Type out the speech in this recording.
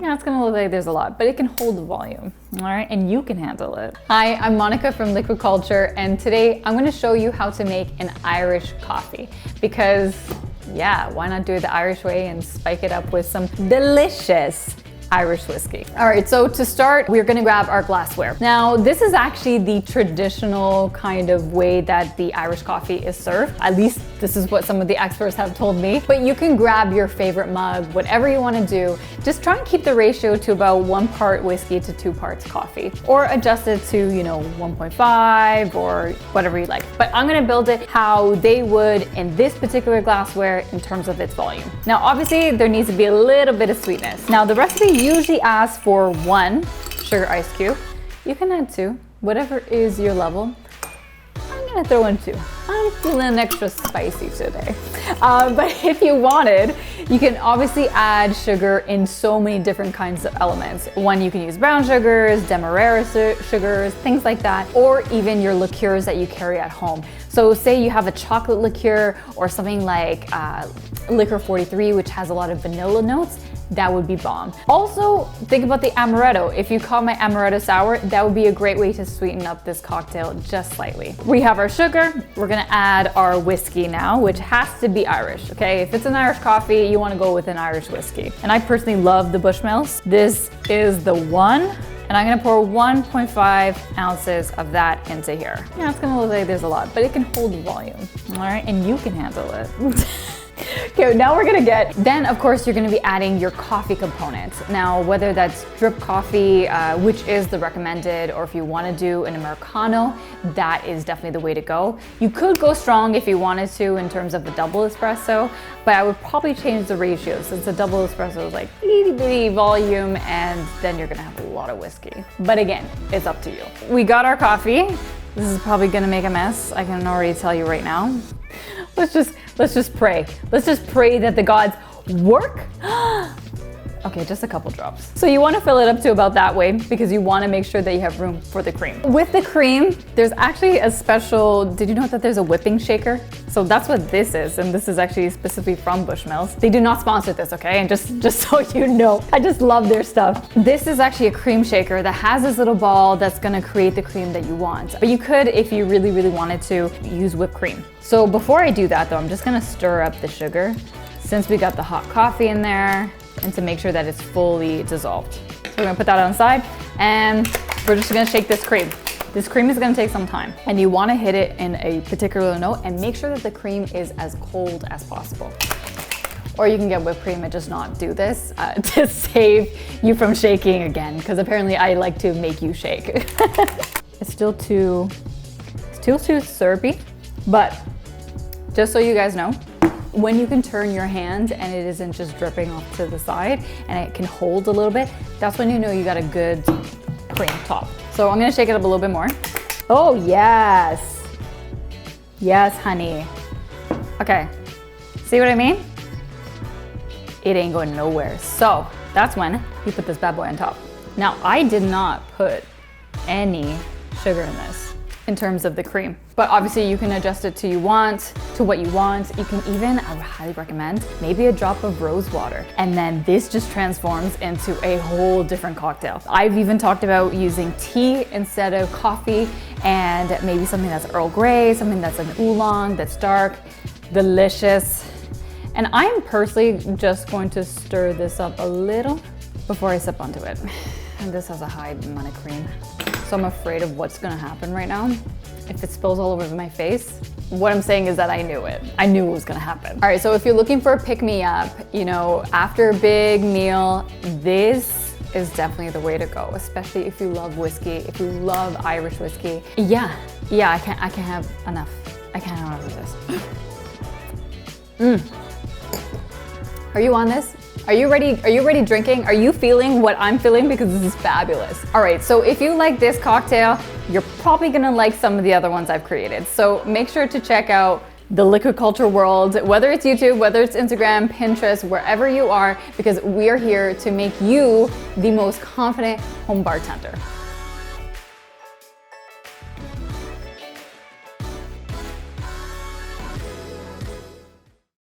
Yeah, it's gonna look like there's a lot, but it can hold the volume, all right? And you can handle it. Hi, I'm Monica from Liquid Culture, and today I'm gonna show you how to make an Irish coffee because, yeah, why not do it the Irish way and spike it up with some delicious Irish whiskey. All right, so to start, we're gonna grab our glassware. Now, this is actually the traditional kind of way that the Irish coffee is served. At least this is what some of the experts have told me. But you can grab your favorite mug, whatever you wanna do. Just try and keep the ratio to about 1 part whiskey to 2 parts coffee. Or adjust it to, 1.5 or whatever you like. But I'm gonna build it how they would in this particular glassware in terms of its volume. Now, obviously, there needs to be a little bit of sweetness. Now, the recipe usually asks for 1 sugar ice cube. You can add 2, whatever is your level. I'm gonna throw in 2. I'm feeling extra spicy today. But if you wanted, you can obviously add sugar in so many different kinds of elements. One, you can use brown sugars, demerara sugars, things like that, or even your liqueurs that you carry at home. So say you have a chocolate liqueur or something like Liquor 43, which has a lot of vanilla notes, that would be bomb. Also, think about the amaretto. If you call my amaretto sour, that would be a great way to sweeten up this cocktail just slightly. We have our sugar. We're gonna add our whiskey now, which has to be Irish, okay? If it's an Irish coffee, you wanna go with an Irish whiskey. And I personally love the Bushmills. This is the one. And I'm gonna pour 1.5 ounces of that into here. Yeah, it's gonna look like there's a lot, but it can hold the volume, all right? And you can handle it. Okay, now we're gonna then of course you're gonna be adding your coffee components. Now, whether that's drip coffee, which is the recommended, or if you wanna do an Americano, that is definitely the way to go. You could go strong if you wanted to in terms of the double espresso, but I would probably change the ratio since the double espresso is like itty bitty volume and then you're gonna have a lot of whiskey. But again, it's up to you. We got our coffee. This is probably gonna make a mess. I can already tell you right now. Let's just pray. Let's just pray that the gods work. Okay, just a couple drops. So you want to fill it up to about that way because you want to make sure that you have room for the cream. With the cream, there's actually a special, did you know that there's a whipping shaker? So that's what this is, and this is actually specifically from Bushmills. They do not sponsor this, okay? And just so you know, I just love their stuff. This is actually a cream shaker that has this little ball that's gonna create the cream that you want. But you could, if you really, really wanted to, use whipped cream. So before I do that though, I'm just gonna stir up the sugar since we got the hot coffee in there, and to make sure that it's fully dissolved. So we're gonna put that on the side and we're just gonna shake this cream. This cream is gonna take some time and you wanna hit it in a particular note and make sure that the cream is as cold as possible. Or you can get whipped cream and just not do this to save you from shaking again, because apparently I like to make you shake. It's still too syrupy, but just so you guys know, when you can turn your hand and it isn't just dripping off to the side and it can hold a little bit, that's when you know you got a good cream top. So I'm gonna shake it up a little bit more. Oh yes. Yes, honey. Okay, see what I mean? It ain't going nowhere. So that's when you put this bad boy on top. Now, I did not put any sugar in this in terms of the cream, but obviously you can adjust it to what you want. You can even, I would highly recommend, maybe a drop of rose water. And then this just transforms into a whole different cocktail. I've even talked about using tea instead of coffee, and maybe something that's Earl Grey, something that's an oolong, that's dark, delicious. And I'm personally just going to stir this up a little before I sip onto it. And this has a high amount of cream. So I'm afraid of what's gonna happen right now. If it spills all over my face, what I'm saying is that I knew it. I knew it was gonna happen. All right, so if you're looking for a pick-me-up, after a big meal, this is definitely the way to go, especially if you love whiskey, if you love Irish whiskey. Yeah, I can't have enough. I can't have enough of this. Are you on this? Are you ready? Are you ready drinking? Are you feeling what I'm feeling? Because this is fabulous. All right, so if you like this cocktail, you're probably gonna like some of the other ones I've created. So make sure to check out the liquid culture world, whether it's YouTube, whether it's Instagram, Pinterest, wherever you are, because we are here to make you the most confident home bartender.